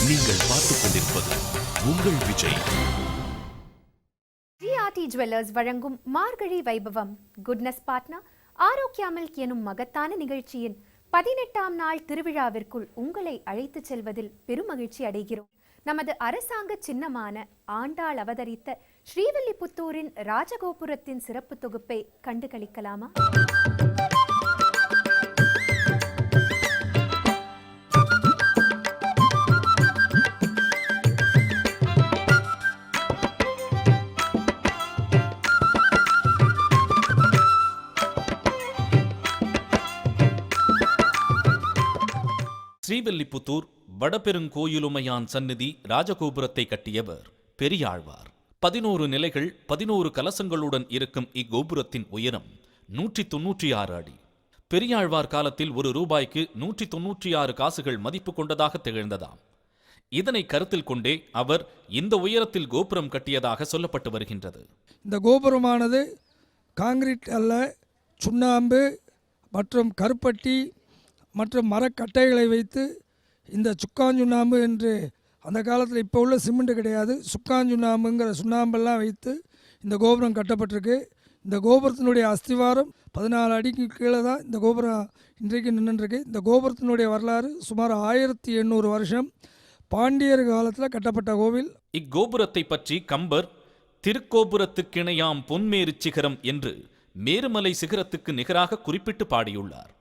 நீங்கள் பார்த்துக் கொண்டிருப்பது உங்கள் விஜய். ஜிஆர்டி ஜுவல்லர்ஸ் வழங்கும் மார்கழி வைபவம் குட்னஸ் பார்ட்னர் ஆரோக்கியா மில்க் எனும் மகத்தான நிகழ்ச்சியின் 18ஆம் நாள் திருவிழாவிற்குள் உங்களை அழைத்துச் செல்வதில் பெருமகிழ்ச்சி அடைகிறோம். நமது அரசாங்க சின்னமான ஆண்டாள் அவதரித்த ஸ்ரீவில்லிபுத்தூரின் ராஜகோபுரத்தின் சிறப்பு தொகுப்பை கண்டு களிக்கலாமா? ஸ்ரீவில்லிபுத்தூர் வடபெருங்கோயிலுமையான் சந்நிதி ராஜகோபுரத்தை கட்டியவர் பெரியாழ்வார். 11 நிலைகள் 11 கலசங்களுடன் இருக்கும் இக்கோபுரத்தின் உயரம் 196 அடி. பெரியாழ்வார் காலத்தில் ஒரு ரூபாய்க்கு 196 காசுகள் மதிப்பு கொண்டதாக திகழ்ந்ததாம். இதனை கருத்தில் கொண்டே அவர் இந்த உயரத்தில் கோபுரம் கட்டியதாக சொல்லப்பட்டு வருகின்றது. இந்த கோபுரமானது காங்கிரீட் அல்ல, சுண்ணாம்பு மற்றும் கருப்பட்டி மற்றும் மரக்கட்டைகளை வைத்து இந்த சுக்காஞ்சுண்ணாம்பு என்று அந்த காலத்தில் இப்போ உள்ள சிமெண்ட் கிடையாது, சுக்காஞ்சுண்ணாம்புங்கிற சுண்ணாம்பெல்லாம் வைத்து இந்த கோபுரம் கட்டப்பட்டிருக்கு. இந்த கோபுரத்தினுடைய அஸ்திவாரம் 14 அடிக்கு கீழே தான் இந்த கோபுரம் இன்றைக்கு நின்றுருக்கு. இந்த கோபுரத்தினுடைய வரலாறு சுமார் 1800 வருஷம் பாண்டியர் காலத்தில் கட்டப்பட்ட கோவில். இக்கோபுரத்தை பற்றி கம்பர் திருக்கோபுரத்துக்கிணையாம் பொன்மேரு சிகரம் என்று மேருமலை சிகரத்துக்கு நிகராக குறிப்பிட்டு பாடியுள்ளார்.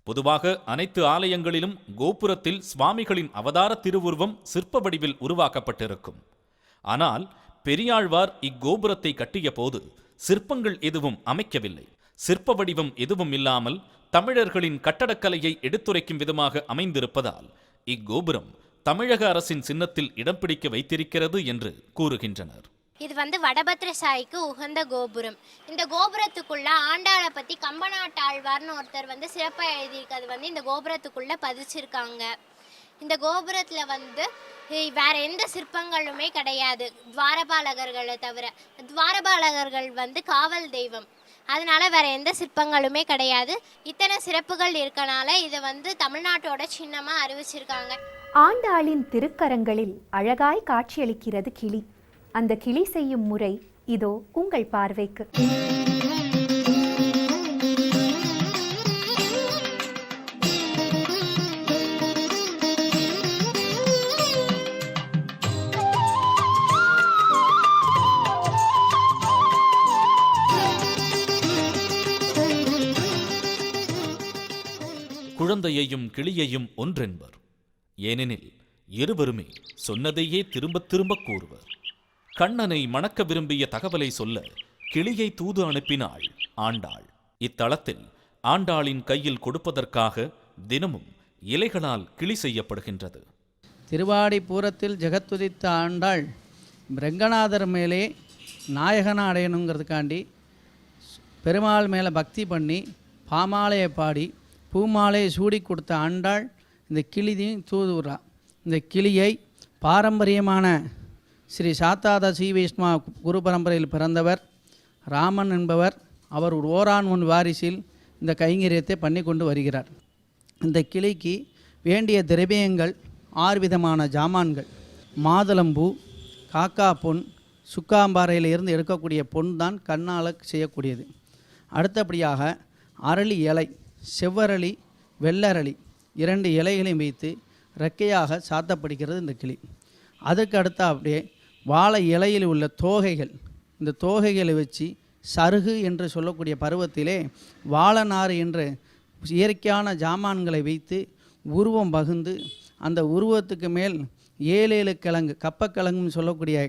பொதுவாக அனைத்து ஆலயங்களிலும் கோபுரத்தில் சுவாமிகளின் அவதார திருவுருவம் சிற்ப வடிவில் உருவாக்கப்பட்டிருக்கும். ஆனால் பெரியாழ்வார் இக்கோபுரத்தை கட்டிய போது சிற்பங்கள் எதுவும் அமைக்கவில்லை. சிற்ப வடிவம் எதுவும் இல்லாமல் தமிழர்களின் கட்டடக்கலையை எடுத்துரைக்கும் விதமாக அமைந்திருப்பதால் இக்கோபுரம் தமிழக அரசின் சின்னத்தில் இடம் பிடிக்க வைத்திருக்கிறது என்று கூறுகின்றனர். இது வடபத்ரசாயிக்கு உகந்த கோபுரம். இந்த கோபுரத்துக்குள்ள ஆண்டாளை பற்றி கம்பநாட்டாழ்வார்னு ஒருத்தர் சிறப்பாக எழுதியிருக்கிறது இந்த கோபுரத்துக்குள்ள பதிச்சிருக்காங்க. இந்த கோபுரத்தில் வேற எந்த சிற்பங்களுமே கிடையாது, துவாரபாலகர்களை தவிர. துவாரபாலகர்கள் காவல் தெய்வம், அதனால வேற எந்த சிற்பங்களுமே கிடையாது. இத்தனை சிறப்புகள் இருக்கனால இதை தமிழ்நாட்டோட சின்னமாக அறிவிச்சிருக்காங்க. ஆண்டாளின் திருக்கரங்களில் அழகாய் காட்சியளிக்கிறது கிளி. அந்த கிளி செய்யும் முறை இதோ உங்கள் பார்வைக்கு. குழந்தையையும் கிளியையும் ஒன்றென்பர். ஏனெனில் இருவருமே சொன்னதையே திரும்ப திரும்ப கூறுவர். கண்ணனை மணக்க விரும்பிய தகவலை சொல்ல கிளியை தூது அனுப்பினாள் ஆண்டாள். இத்தலத்தில் ஆண்டாளின் கையில் கொடுப்பதற்காக தினமும் இலைகளால் கிளி செய்யப்படுகின்றது. திருவாடிபூரத்தில் ஜெகத்துதித்த ஆண்டாள் ரெங்கநாதர் மேலே நாயகனா அடையணுங்கிறதுக்காண்டி பெருமாள் மேலே பக்தி பண்ணி பாமாலையை பாடி பூமாலையை சூடி கொடுத்த ஆண்டாள் இந்த கிளியையும் தூதுறா. இந்த கிளியை பாரம்பரியமான ஸ்ரீ சாத்தாத ஸ்ரீ வைஷ்ணவ குரு பரம்பரையில் பிறந்தவர் ராமன் என்பவர். அவர் ஒரு ஓரான் முன் வாரிசில் இந்த கைங்கரியத்தை பண்ணி கொண்டு வருகிறார். இந்த கிளிக்கு வேண்டிய திரவியங்கள் 6 விதமான ஜாமான்கள். மாதுளம்பூ, காக்கா பொன், சுக்காம்பாறையில் இருந்து எடுக்கக்கூடிய பொன் தான் கண்ணால் செய்யக்கூடியது. அடுத்தபடியாக அரளி இலை, செவ்வரளி, வெள்ளரளி 2 இலைகளையும் வைத்து ரெக்கையாக சாத்தப்படுகிறது இந்த கிளி. அதுக்கு அடுத்த அப்படியே வாழை இலையில் உள்ள தோகைகள், இந்த தோகைகளை வச்சு சருகு என்று சொல்லக்கூடிய பருவத்திலே வாழநாறு என்று இயற்கையான ஜாமான்களை வைத்து உருவம் பகுந்து அந்த உருவத்துக்கு மேல் 7 கிழங்கு, கப்பக்கிழங்குன்னு சொல்லக்கூடிய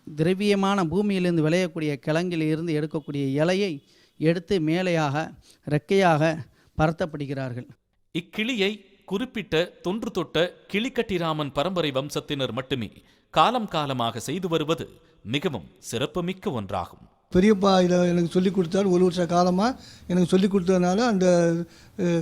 திரவியமான பூமியிலிருந்து விளையக்கூடிய கிழங்கில் இருந்து எடுக்கக்கூடிய இலையை எடுத்து மேலையாக ரெக்கையாக பரத்தப்படுகிறார்கள். இக்கிளியை குறிப்பிட்ட தொன்று தொட்ட கிளிக்கட்டிராமன் பரம்பரை வம்சத்தினர் மட்டுமே காலம் காலமாக செய்து வருவது மிகவும் சிறப்புமிக்க ஒன்றாகும். பெரியப்பா இதை எனக்கு சொல்லிக் கொடுத்தாரு. 1 வருஷ காலமாக எனக்கு சொல்லிக் கொடுத்ததுனால அந்த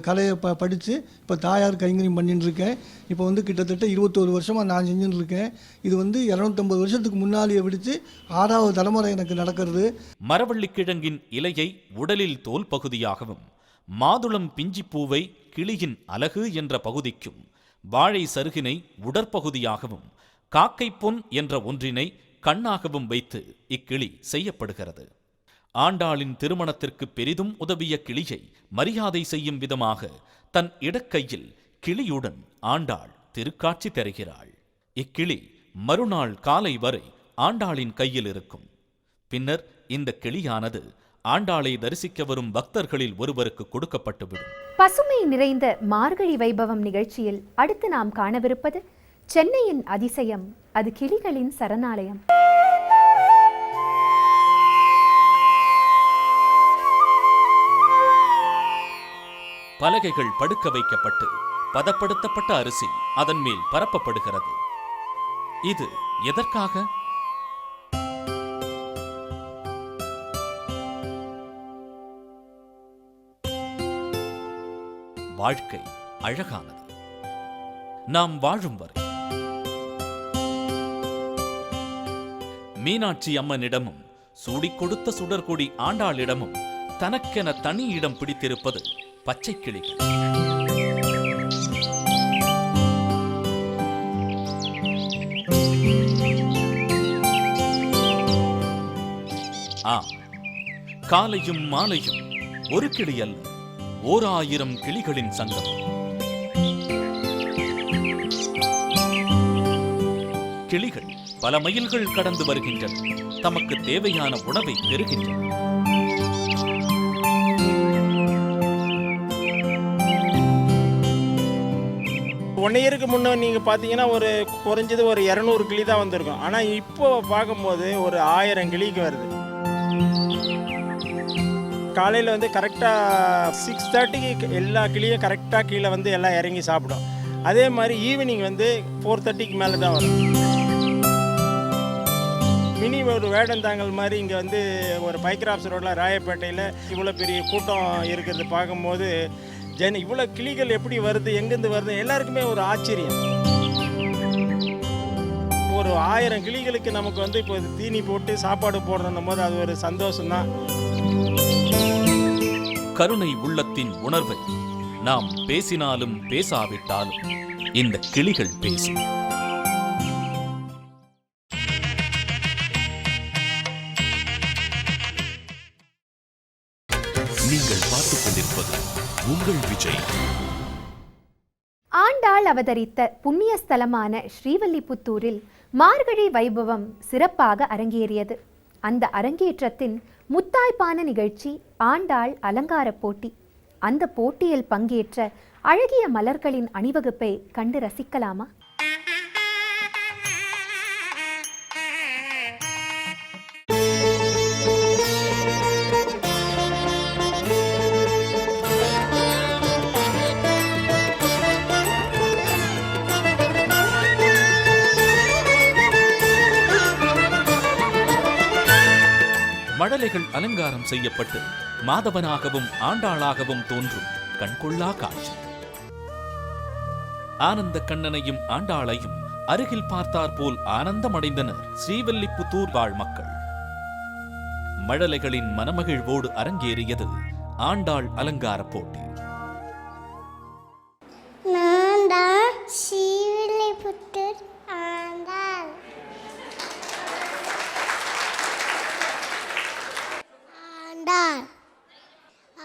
கலையை படித்து இப்போ தாயார் கைங்கரியம் பண்ணிட்டு இருக்கேன். இப்போ கிட்டத்தட்ட 21 வருஷமாக நான் செஞ்சுட்டு இருக்கேன். இது 250 வருஷத்துக்கு முன்னாலேயே பிடித்து 6வது தலைமுறை எனக்கு நடக்கிறது. மரவள்ளிக்கிழங்கின் இலையை உடலில் தோல் பகுதியாகவும், மாதுளம் பிஞ்சி பூவை கிளியின் அலகு என்ற பகுதிக்கும், வாழை சருகினை உடற்பகுதியாகவும் காக்கை பொன் என்ற ஒன்றினை கண்ணாகவும் வைத்து இக்கிளி செய்யப்படுகிறது. ஆண்டாளின் திருமணத்திற்கு பெரிதும் உதவிய கிளியை மரியாதை செய்யும் விதமாக தன் இடக்கையில் கிளியுடன் ஆண்டாள் திருக்காட்சி தருகிறாள். இக்கிளி மறுநாள் காலை வரை ஆண்டாளின் கையில் இருக்கும். பின்னர் இந்த கிளியானது ஆண்டாளை தரிசிக்க வரும் பக்தர்களில் ஒருவருக்கு கொடுக்கப்பட்டுவிடும். பசுமை நிறைந்த மார்கழி வைபவம் நிகழ்ச்சியில் அடுத்து நாம் காணவிருப்பது சென்னையின் அதிசயம், அது கிளிகளின் சரணாலயம். பலகைகள் படுக்க வைக்கப்பட்டு பதப்படுத்தப்பட்ட அரிசி அதன் மேல் பரப்பப்படுகிறது. இது எதற்காக? வாழ்க்கை அழகானது. நாம் வாழும் வரை மீனாட்சி அம்மனிடமும் சூடிக் கொடுத்த சுடர்கொடி ஆண்டாளிடமும் தனக்கென தனி இடம் பிடித்திருப்பது பச்சை கிளிகள். ஆம், காலையும் மாலையும் ஒரு கிளி அல்ல, 1000 கிளிகளின் சங்கம். கிளிகள் பல மைல்கள் கடந்து வருகின்றன, தமக்கு தேவையான உணவை பெறுகின்றன. ஒன் இயருக்கு முன்னே நீங்கள் பார்த்தீங்கன்னா ஒரு குறைஞ்சது ஒரு 200 கிளி தான் வந்திருக்கும். ஆனால் இப்போ பார்க்கும்போது ஒரு 1000 கிளிக்கு வருது. காலையில் வந்து கரெக்டாக 6:30க்கு எல்லா கிளியும் கரெக்டாக கீழே வந்து எல்லாம் இறங்கி சாப்பிடும். அதே மாதிரி ஈவினிங் வந்து 4:30க்கு மேலே தான் வரும். மினி ஒரு வேடந்தாங்கல் மாதிரி இங்கே வந்து ஒரு பைக்ராப்ஸ் ரோட்டில் ராயப்பேட்டையில் இவ்வளோ பெரிய கூட்டம் இருக்கிறது பார்க்கும்போது இவ்வளோ கிளிகள் எப்படி வருது, எங்கேருந்து வருது, எல்லாருக்குமே ஒரு ஆச்சரியம். ஒரு 1000 கிளிகளுக்கு நமக்கு வந்து இப்போ தீனி போட்டு சாப்பாடு போடுறோம் போது அது ஒரு சந்தோஷம்தான். கருணை உள்ளத்தின் உணர்வை நாம் பேசினாலும் பேசாவிட்டாலும் இந்த கிளிகள் பேசும். நீங்கள் பார்த்துக் கொண்டிருப்பது உங்கள் விஜய். ஆண்டாள் அவதரித்த புண்ணிய ஸ்தலமான ஸ்ரீவில்லிபுத்தூரில் மார்கழி வைபவம் சிறப்பாக அரங்கேறியது. அந்த அரங்கேற்றத்தின் முத்தாய்ப்பான நிகழ்ச்சி ஆண்டாள் அலங்கார போட்டி. அந்த போட்டியில் பங்கேற்ற அழகிய மலர்களின் அணிவகுப்பை கண்டு ரசிக்கலாமா? மழலைகள் அலங்காரம் செய்யப்பட்டு மாதவனாகவும் ஆண்டாளாகவும் தோன்றும் கண்கொள்ளா காட்சி. ஆனந்த கண்ணனையும் ஆண்டாளையும் அருகில் பார்த்தார் போல் ஆனந்தமடைந்தனர் ஸ்ரீவில்லிபுத்தூர் வாழ் மக்கள். மழலைகளின் மனமகிழ்வோடு அரங்கேறியது ஆண்டாள் அலங்கார போட்டி.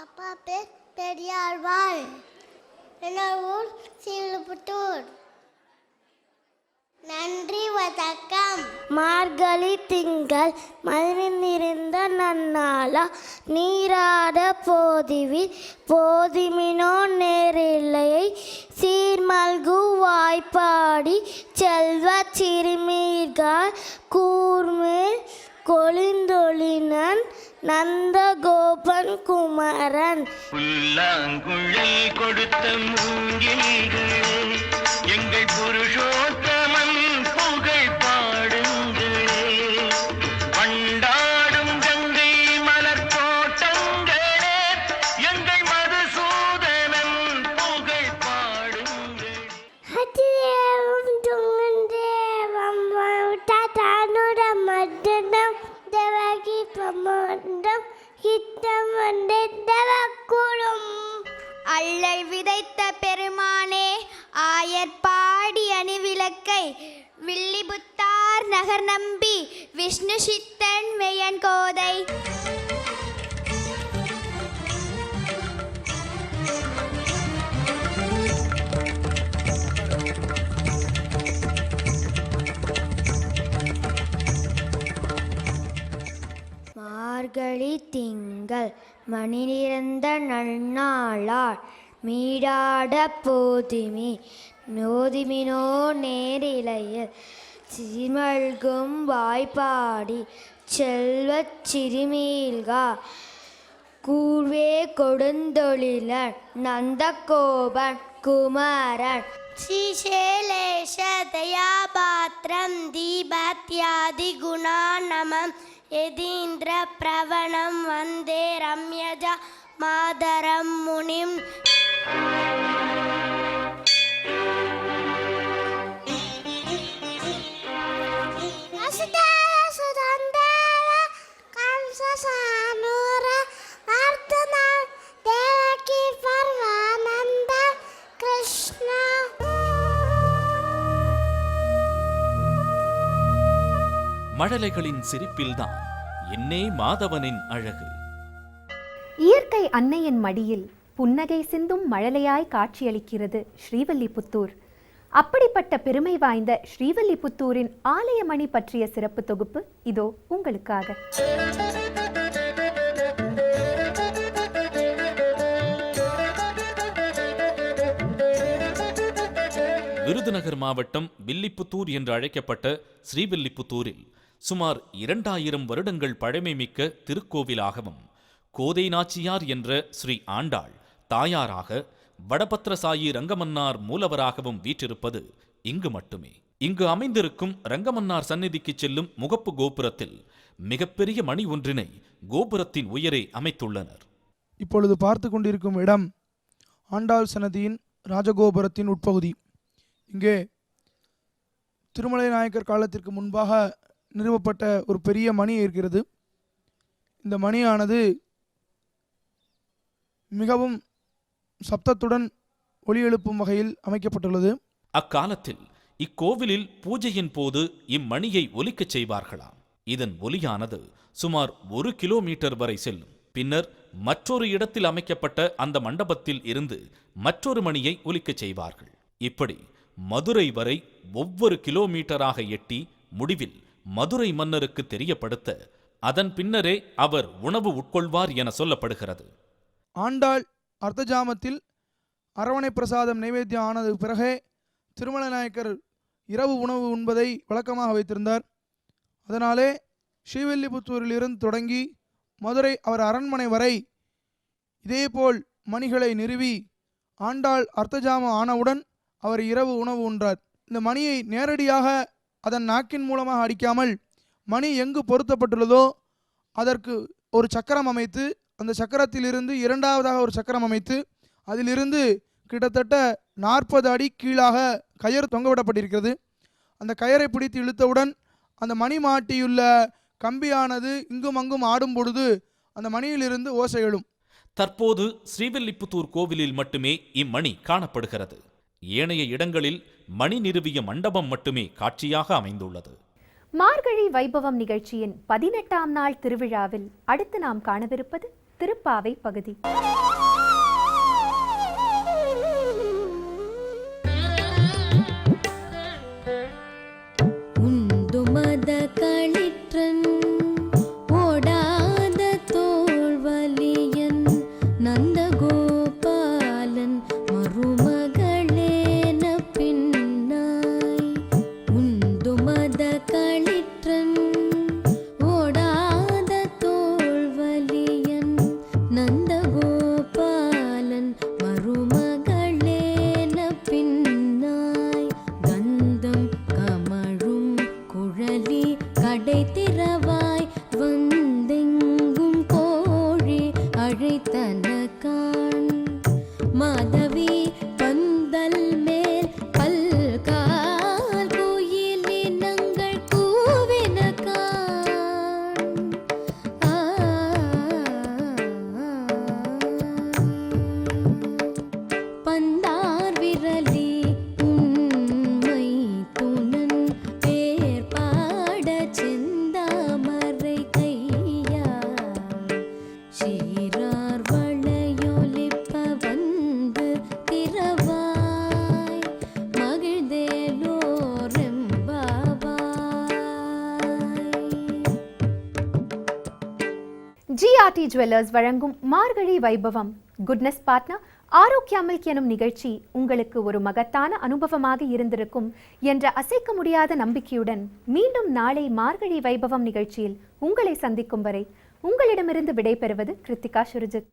அப்பா பேர் பெரியாழ்வாள். என்ன ஊர்? ஸ்ரீவில்லிபுத்தூர். நன்றி, வணக்கம். மார்கழி திங்கள் மதினிருந்த நன்னாளா நீராட போதிவில் போதிமினோ நேரில்லையை சீர்மல்கு வாய்ப்பாடி செல்வ சிறுமீர்கள் கூர்மேல் கொளிந்தொழினன் நந்தகோபன் குமரன். புல்லாங்குழல் கொடுத்த மூங்கில்கள் எங்கள் புருஷோத்தமன் புகழ் பாடுங்கள். வண்டாடும் கங்கை மலர் தோட்டங்களே எங்கள் மதுசூதனன் புகழ் பாடுங்கள். அல்லல் விதைத்த பெருமானே ஆயற்பா விநாயகர் நம்பி விஷ்ணு சித்தன் மெய்யன் கோதை. மார்கழி திங்கள் மணி நிறைந்த நன்னாளார் மீடாட போதிமி நோதிமினோ நேரிலையில் சீர்மல்கும் வாய்ப்பாடி செல்வச் சிறுமீல்கா கூர்வே கொடுந்தொழிலன் நந்தகோபன் குமாரன் ஸ்ரீசேலேஷ தயாபாத்திரம் தீபத்யாதி குணாநமம் யதீந்திர பிரவணம் வந்தே ரம்யஜா மாதரம் முனிம். மழலைகளின் சிரிப்பில்தான் என்னே மாதவனின் அழகு. இயற்கை அன்னையின் மடியில் புன்னகை சிந்தும் மழலையாய் காட்சியளிக்கிறது ஸ்ரீவில்லிபுத்தூர். அப்படிப்பட்ட பெருமை வாய்ந்த ஸ்ரீவில்லிபுத்தூரின் ஆலயமணி பற்றிய சிறப்பு தொகுப்பு இதோ உங்களுக்காக. விருதுநகர் மாவட்டம் வில்லிபுத்தூர் என்று அழைக்கப்பட்ட ஸ்ரீவில்லிபுத்தூரில் சுமார் 2000 வருடங்கள் பழமைமிக்க திருக்கோவிலாகவும் கோதை நாச்சியார் என்ற ஸ்ரீ ஆண்டாள் தாயாராக வடபத்திரசாயி ரங்கமன்னார் மூலவராகவும் வீற்றிருப்பது இங்கு மட்டுமே. இங்கு அமைந்திருக்கும் ரங்கமன்னார் சந்நிதிக்கு செல்லும் முகப்பு கோபுரத்தில் மிகப்பெரிய மணி ஒன்றினை கோபுரத்தின் உயரே அமைத்துள்ளனர். இப்பொழுது பார்த்து கொண்டிருக்கும் இடம் ஆண்டாள் சன்னதியின் ராஜகோபுரத்தின் உட்பகுதி. இங்கே திருமலை நாயக்கர் காலத்திற்கு முன்பாக நிறுவப்பட்ட ஒரு பெரிய மணி இருக்கிறது. இந்த மணியானது மிகவும் சப்தத்துடன் ஒலி எழுப்பும் வகையில் அமைக்கப்பட்டுள்ளது. அக்காலத்தில் இக்கோவிலில் பூஜையின் போது இம்மணியை ஒலிக்கச் செய்வார்களாம். இதன் ஒலியானது சுமார் 1 கிலோமீட்டர் வரை செல்லும். பின்னர் மற்றொரு இடத்தில் அமைக்கப்பட்ட அந்த மண்டபத்தில் இருந்து மற்றொரு மணியை ஒலிக்கச் செய்வார்கள். இப்படி மதுரை வரை ஒவ்வொரு கிலோமீட்டராக எட்டி முடிவில் மதுரை மன்னருக்கு தெரியப்படுத்த அதன் பின்னரே அவர் உணவு உட்கொள்வார் என சொல்லப்படுகிறது. ஆண்டாள் அர்த்தஜாமத்தில் அரவணை பிரசாதம் நைவேத்தியம் ஆனது பிறகே திருமலை நாயக்கர் இரவு உணவு உண்பதை வழக்கமாக வைத்திருந்தார். அதனாலே ஸ்ரீவில்லிபுத்தூரிலிருந்து தொடங்கி மதுரை அவர் அரண்மனை வரை இதேபோல் மணிகளை நிறுவி ஆண்டாள் அர்த்தஜாமம் ஆனவுடன் அவர் இரவு உணவு உண்றார். இந்த மணியை நேரடியாக அதன் நாக்கின் மூலமாக அடிக்காமல் மணி எங்கு பொருத்தப்பட்டுள்ளதோ அதற்கு ஒரு சக்கரம் அமைத்து அந்த சக்கரத்திலிருந்து இரண்டாவதாக ஒரு சக்கரம் அமைத்து அதிலிருந்து கிட்டத்தட்ட 40 அடி கீழாக கயிறு தொங்கவிடப்பட்டிருக்கிறது. அந்த கயிறை பிடித்து இழுத்தவுடன் அந்த மணி மாட்டியுள்ள கம்பியானது இங்கும் அங்கும் ஆடும் பொழுது அந்த மணியிலிருந்து ஓசை எழும். தற்போது ஸ்ரீவில்லிபுத்தூர் கோவிலில் மட்டுமே இம்மணி காணப்படுகிறது. ஏனைய இடங்களில் மணி நிறுவிய மண்டபம் மட்டுமே காட்சியாக அமைந்துள்ளது. மார்கழி வைபவம் நிகழ்ச்சியின் 18ஆம் நாள் திருவிழாவில் அடுத்து நாம் காணவிருப்பது திருப்பாவை பகுதி. பந்தல் மேல் பல்கால் கோயிலினங்கள் ஜிஆர்டி ஜுவல்லர்ஸ் வழங்கும் மார்கழி வைபவம் குட்னஸ் பார்ட்னர் ஆரோக்கியா மில்க் எனும் நிகழ்ச்சி உங்களுக்கு ஒரு மகத்தான அனுபவமாக இருந்திருக்கும் என்ற அசைக்க முடியாத நம்பிக்கையுடன் மீண்டும் நாளை மார்கழி வைபவம் நிகழ்ச்சியில் உங்களை சந்திக்கும் வரை உங்களிடமிருந்து விடைபெறுவது கிருத்திகா சுர்ஜித்.